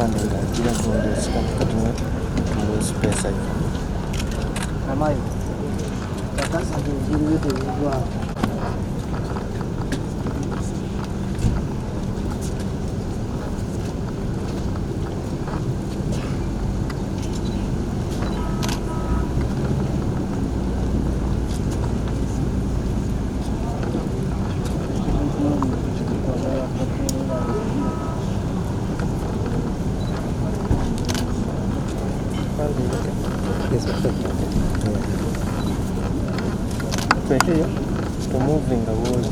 kandi nagira gundi sikatumwe tumusi pesa hiyo Amai. Sasa ndio ndio here to moving the wall.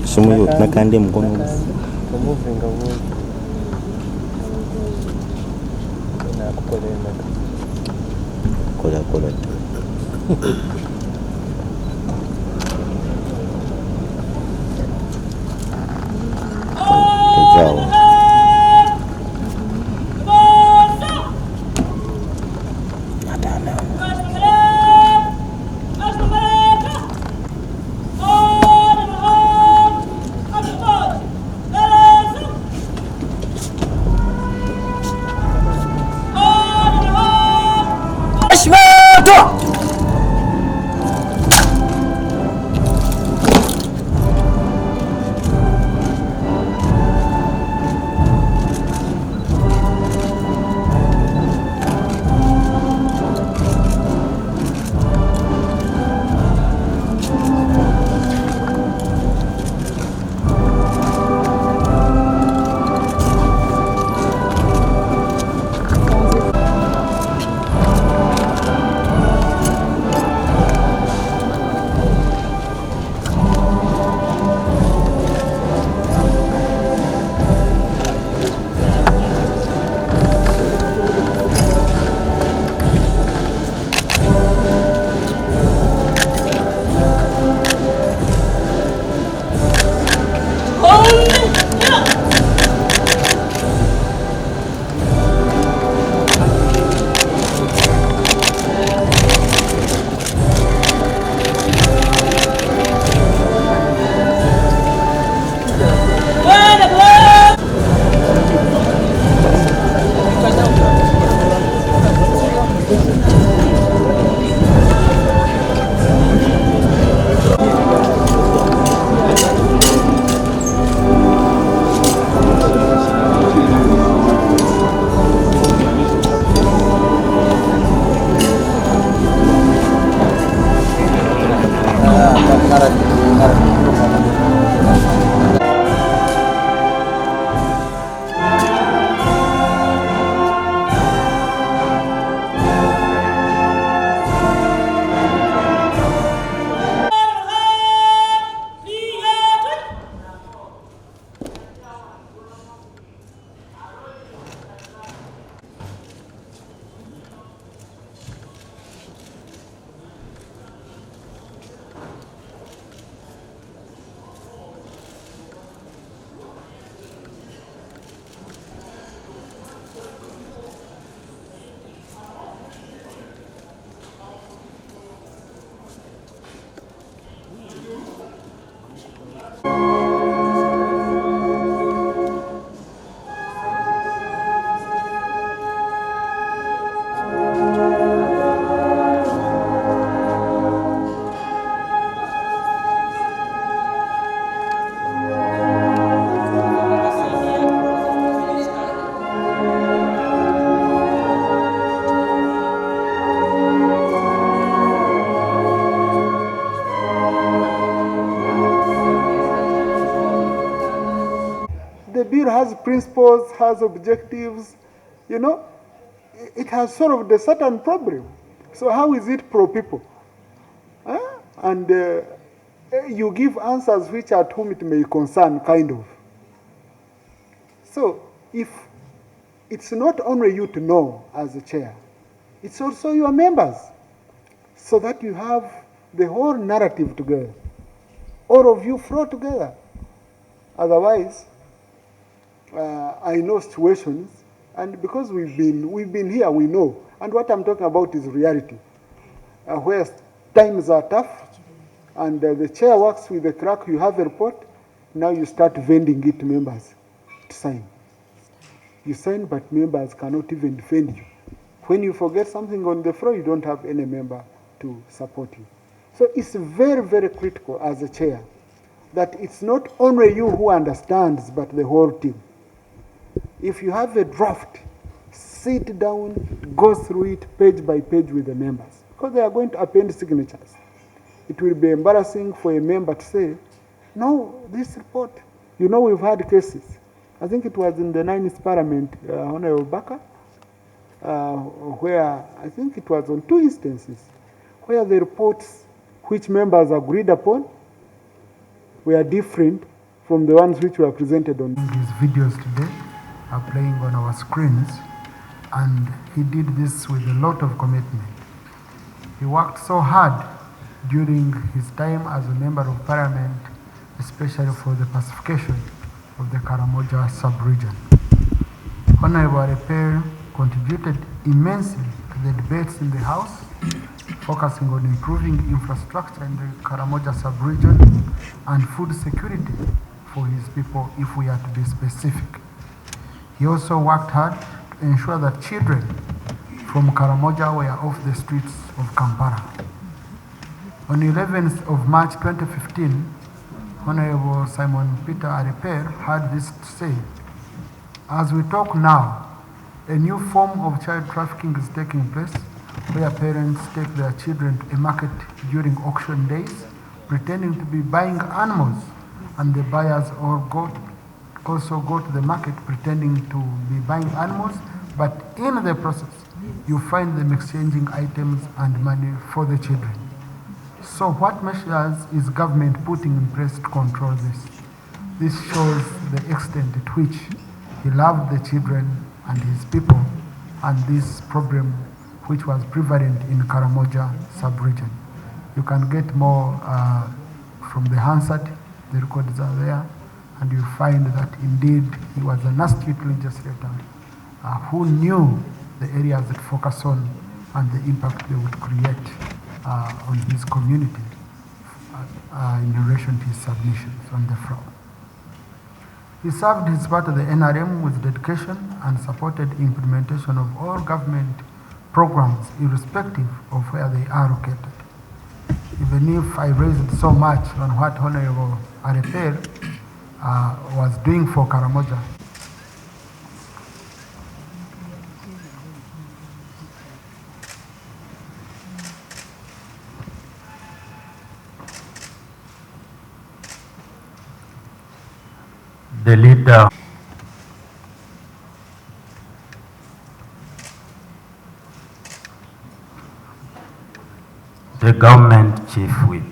Simu nakande mkono to moving the wall. Na kola Tujao The bill has principles, has objectives, you know, it has solved a certain problem. So how is it pro-people? And you give answers which at whom it may concern, kind of. So if it's not only you to know as a chair, it's also your members, so that you have the whole narrative together. All of you flow together. Otherwise, I know situations, and because we've been here, we know. And what I'm talking about is reality, where times are tough, and the chair works with the clerk. You have a report. Now you start vending it to members to sign. You sign, but members cannot even defend you. When you forget something on the floor, you don't have any member to support you. So it's very, very critical as a chair that it's not only you who understands, but the whole team. If you have a draft, sit down, go through it page by page with the members, because they are going to append signatures. It will be embarrassing for a member to say, no, this report, you know, we've had cases. I think it was in the 9th Parliament, Honorable Baka, where I think it was on 2 instances, where the reports which members agreed upon were different from the ones which were presented on. His videos today are playing on our screens, and he did this with a lot of commitment. He worked so hard during his time as a member of parliament, especially for the pacification of the Karamoja sub-region. Honorable Aleper contributed immensely to the debates in the House, focusing on improving infrastructure in the Karamoja sub-region and food security for his people, if we are to be specific. He also worked hard to ensure that children from Karamoja were off the streets of Kampala. On the 11th of March 2015, Honorable Simon Peter Aleper had this to say: as we talk now, a new form of child trafficking is taking place, where parents take their children to a market during auction days, pretending to be buying animals, and the buyers also go to the market pretending to be buying animals, but in the process, you find them exchanging items and money for the children. So what measures is government putting in place to control this? This shows the extent at which he loved the children and his people, and this problem which was prevalent in Karamoja sub-region. You can get more from the Hansard, the records are there, and you find that indeed he was an astute legislator who knew the areas that focus on and the impact they would create on his community in relation to his submissions on the floor. He served his part of the NRM with dedication and supported implementation of all government programs irrespective of where they are located. Even if I raised so much on what Honorable Arip was doing for Karamoja, the leader the government chief whip.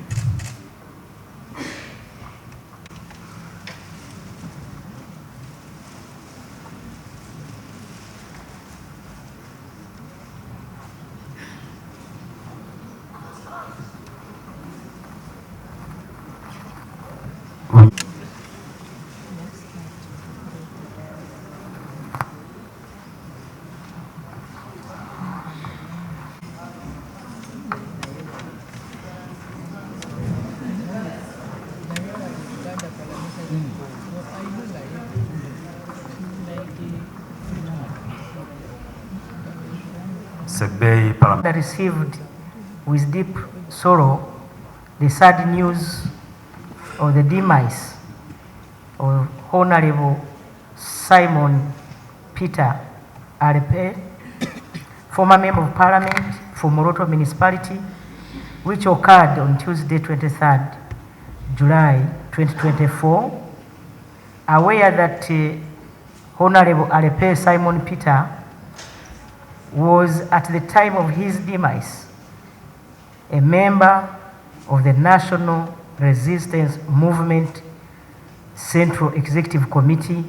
That received with deep sorrow the sad news of the demise of Honorable Simon Peter Arip, former Member of Parliament for Moroto Municipality, which occurred on Tuesday, 23rd July 2024. Aware that Honorable Arip Simon Peter was at the time of his demise a member of the National Resistance Movement Central Executive Committee,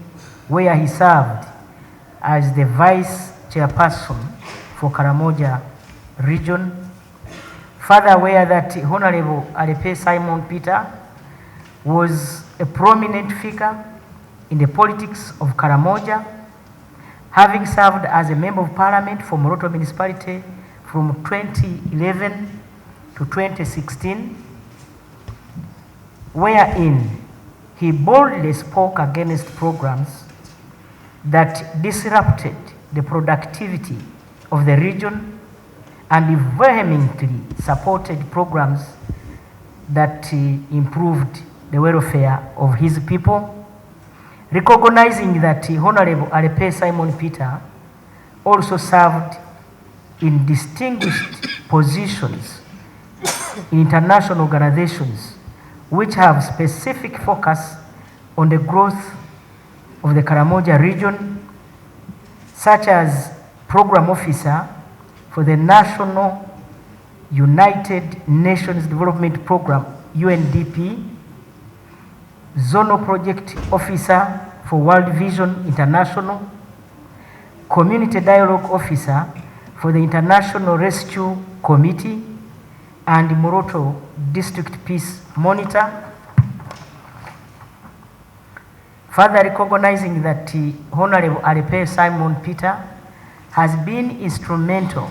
where he served as the Vice Chairperson for Karamoja region. Further aware that Honorable Arip Simon Peter was a prominent figure in the politics of Karamoja, having served as a Member of Parliament for Moroto Municipality from 2011 to 2016, wherein he boldly spoke against programs that disrupted the productivity of the region and he vehemently supported programs that improved the welfare of his people, recognizing that Honorable Aleper Simon Peter also served in distinguished positions in international organizations which have specific focus on the growth of the Karamoja region, such as Program Officer for the National United Nations Development Program, UNDP, Zonal Project Officer for World Vision International, Community Dialogue Officer for the International Rescue Committee, and Moroto District Peace Monitor. Further recognizing that Honorable Aleper Simon Peter has been instrumental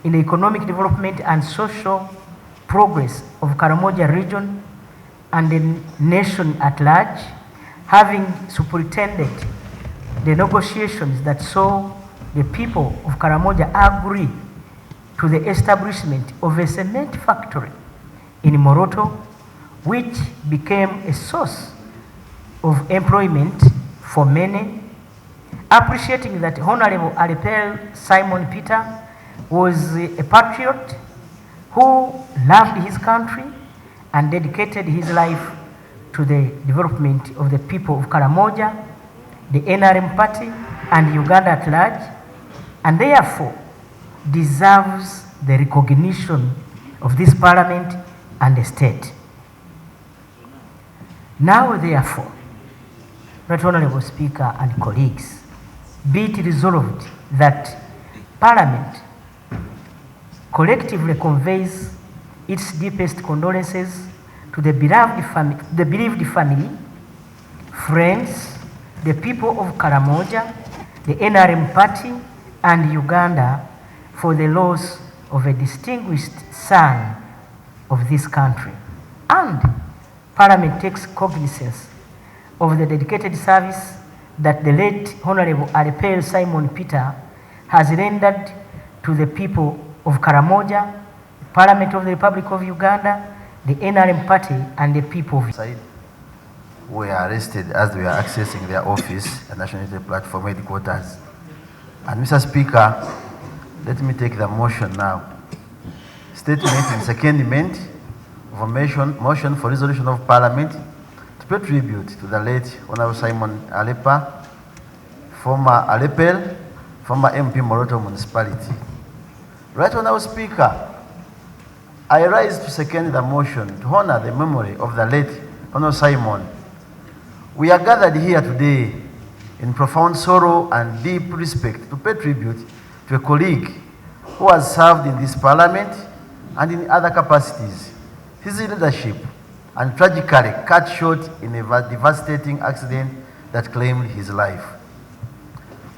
in the economic development and social progress of Karamoja region and the nation at large, having superintended the negotiations that saw the people of Karamoja agree to the establishment of a cement factory in Moroto, which became a source of employment for many, appreciating that Honorable Aleper Simon Peter was a patriot who loved his country and dedicated his life to the development of the people of Karamoja, the NRM party, and Uganda at large, and therefore deserves the recognition of this parliament and the state. Now, therefore, Right Honorable Speaker and colleagues, be it resolved that Parliament collectively conveys its deepest condolences to the bereaved family, friends, the people of Karamoja, the NRM party, and Uganda for the loss of a distinguished son of this country. And Parliament takes cognizance of the dedicated service that the late Honorable Aleper Simon Peter has rendered to the people of Karamoja, the Parliament of the Republic of Uganda, the NRM party, and the people of were arrested as they were accessing their office at National Unity Platform headquarters. And Mr. Speaker, let me take the motion now. Statement and secondment of a motion for resolution of Parliament to pay tribute to the late Honorable Simon Aleper, former Aleper, former MP Moroto Municipality. Right Honorable Speaker, I rise to second the motion to honor the memory of the late Honorable Simon. We are gathered here today in profound sorrow and deep respect to pay tribute to a colleague who has served in this parliament and in other capacities. His leadership and tragically cut short in a devastating accident that claimed his life.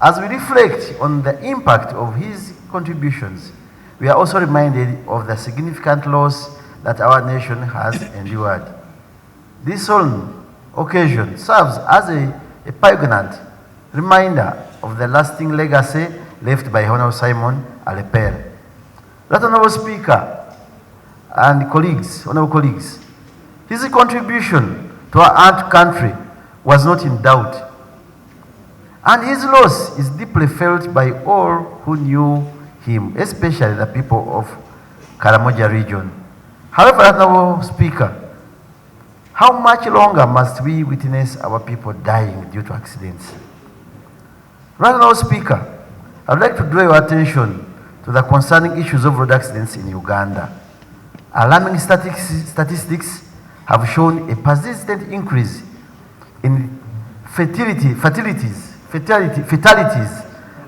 As we reflect on the impact of his contributions, we are also reminded of the significant loss that our nation has endured. This solemn occasion serves as a poignant reminder of the lasting legacy left by Honorable Simon Aleper. Right Honorable Speaker and colleagues, honorable colleagues, his contribution to our aunt country was not in doubt, and his loss is deeply felt by all who knew him, especially the people of Karamoja region. However, Honorable Speaker, how much longer must we witness our people dying due to accidents? Right Honorable Speaker, I would like to draw your attention to the concerning issues of road accidents in Uganda. Alarming statistics have shown a persistent increase in fatalities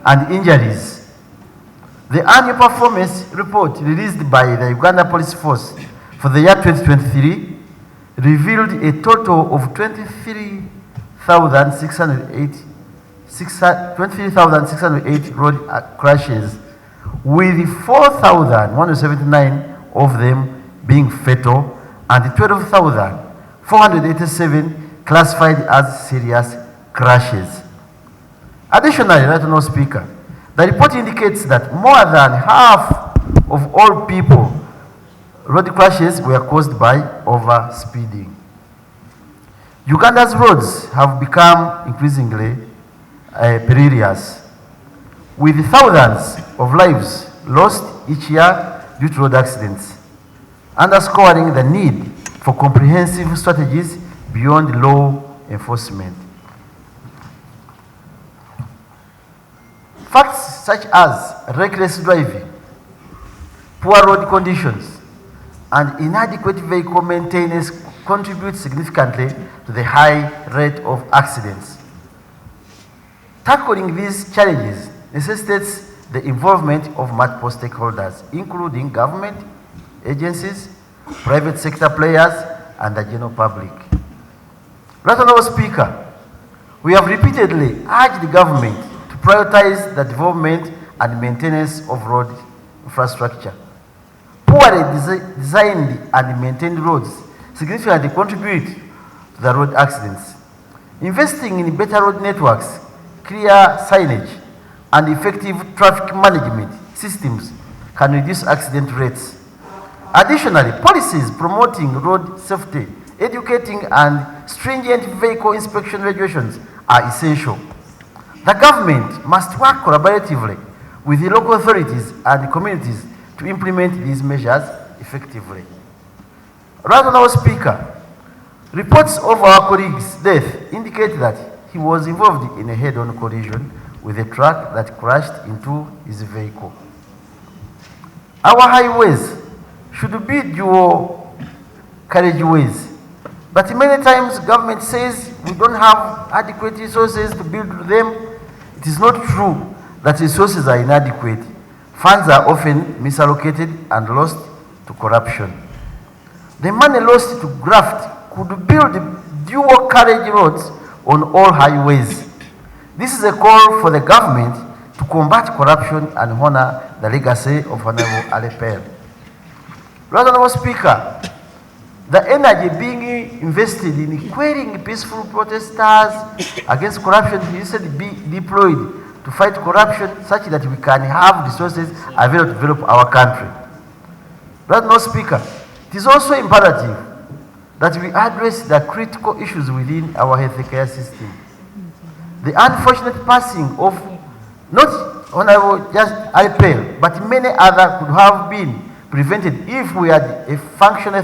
and injuries. The annual performance report released by the Uganda Police Force for the year 2023 revealed a total of 23,608 road crashes, with 4,179 of them being fatal and 12,4 487 classified as serious crashes. Additionally, Right Honourable Speaker, the report indicates that more than half of all people road crashes were caused by over-speeding. Uganda's roads have become increasingly perilous, with thousands of lives lost each year due to road accidents, underscoring the need for comprehensive strategies beyond law enforcement. Facts such as reckless driving, poor road conditions, and inadequate vehicle maintenance contribute significantly to the high rate of accidents. Tackling these challenges necessitates the involvement of multiple stakeholders, including government, agencies, private sector players, and the general public. Right Honourable Speaker, we have repeatedly urged the government to prioritize the development and maintenance of road infrastructure. Poorly designed and maintained roads significantly contribute to the road accidents. Investing in better road networks, clear signage, and effective traffic management systems can reduce accident rates. Additionally, policies promoting road safety, educating, and stringent vehicle inspection regulations are essential. The government must work collaboratively with the local authorities and communities to implement these measures effectively. Right Honourable Speaker, reports of our colleague's death indicate that he was involved in a head-on collision with a truck that crashed into his vehicle. Our highways should be dual carriageways, but many times government says we don't have adequate resources to build them. It is not true that resources are inadequate. Funds are often misallocated and lost to corruption. The money lost to graft could build dual carriage roads on all highways. This is a call for the government to combat corruption and honor the legacy of Honorable Aleper. Right Honourable Speaker, the energy being invested in quelling peaceful protesters against corruption should be deployed to fight corruption such that we can have resources available to develop our country. Right Honourable Speaker, it is also imperative that we address the critical issues within our healthcare system. The unfortunate passing of not Honourable just Arip, but many others could have been prevented if we had a functional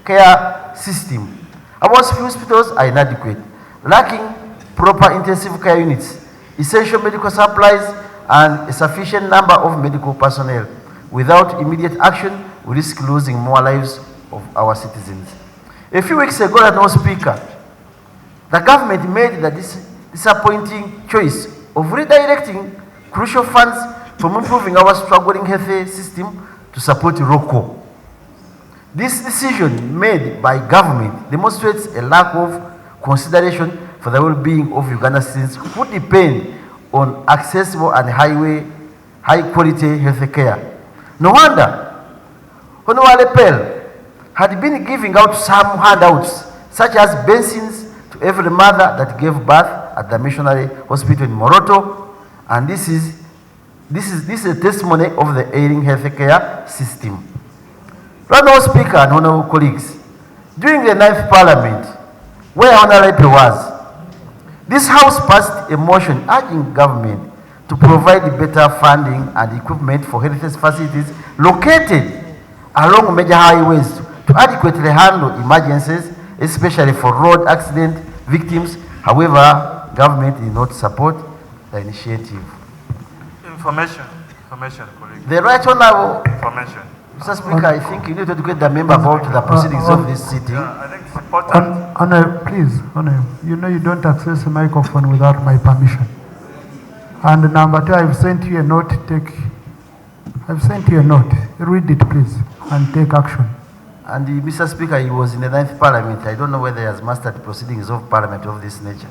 care system. Our hospitals are inadequate, lacking proper intensive care units, essential medical supplies, and a sufficient number of medical personnel. Without immediate action, we risk losing more lives of our citizens. A few weeks ago, Honourable Speaker, the government made the disappointing choice of redirecting crucial funds from improving our struggling health system to support local. This decision made by government demonstrates a lack of consideration for the well-being of Uganda citizens who depend on accessible and high-quality health care. No wonder Honourable Aleper had been giving out some handouts, such as bensins to every mother that gave birth at the missionary hospital in Moroto, and this is a testimony of the ailing healthcare system. Honourable Speaker and honourable colleagues, during the 9th Parliament, where Honourable Aleper was, this House passed a motion urging government to provide better funding and equipment for health facilities located along major highways to adequately handle emergencies, especially for road accident victims. However, government did not support the initiative. Information, colleague. The Right Honourable Information. Mr. Speaker, I think you need to educate the member about the proceedings of this sitting. Yeah, I think it's important. Please, you know you don't access a microphone without my permission. And number two, I've sent you a note. I've sent you a note. Read it, please, and take action. And Mr. Speaker, he was in the 9th Parliament. I don't know whether he has mastered the proceedings of Parliament of this nature.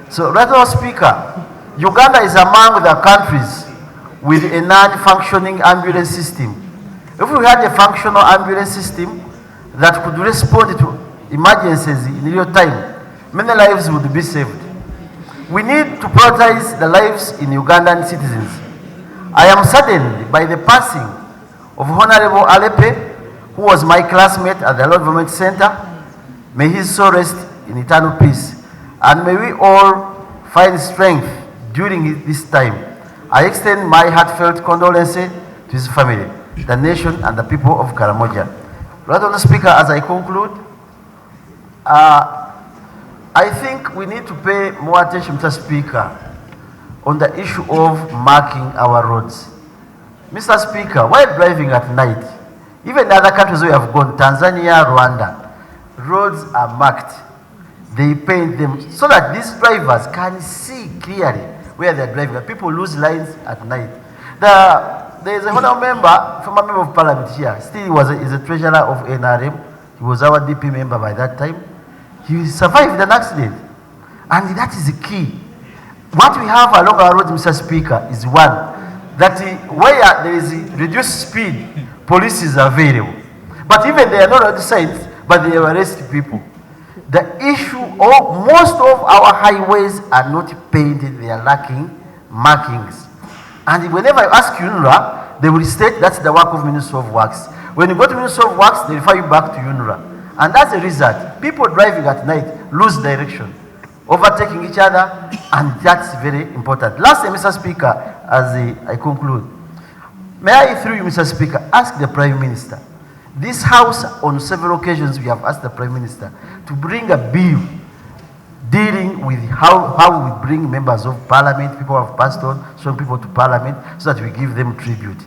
So, Right Honourable Speaker, Uganda is among the countries with a non-functioning ambulance system. If we had a functional ambulance system that could respond to emergencies in real time, many lives would be saved. We need to prioritize the lives in Ugandan citizens. I am saddened by the passing of Honorable Aleper, who was my classmate at the Lord Government Center. May his soul rest in eternal peace, and may we all find strength during this time. I extend my heartfelt condolences to his family, the nation, and the people of Karamoja. Lord Honorable Speaker, as I conclude, I think we need to pay more attention, Mr. Speaker, on the issue of marking our roads. Mr. Speaker, while driving at night, even in other countries we have gone, Tanzania, Rwanda, roads are marked. They paint them so that these drivers can see clearly where they're driving. People lose lines at night. There is a honorable member, former member of parliament here, still is a treasurer of NRM. He was our DP member by that time. He survived an accident. And that is the key. What we have along our roads, Mr. Speaker, is one, that where there is reduced speed, police is available. But even they are not road signs, but they arrest people. The issue of most of our highways are not painted, they are lacking markings. And whenever I ask UNRWA, they will state that's the work of Ministry of Works. When you go to Ministry of Works, they refer you back to UNRWA. And that's the result. People driving at night lose direction, overtaking each other, and that's very important. Lastly, Mr. Speaker, as I conclude, may I, through you, Mr. Speaker, ask the Prime Minister. This House, on several occasions, we have asked the Prime Minister to bring a bill dealing with how we bring members of Parliament, people who have passed on, some people to Parliament, so that we give them tribute.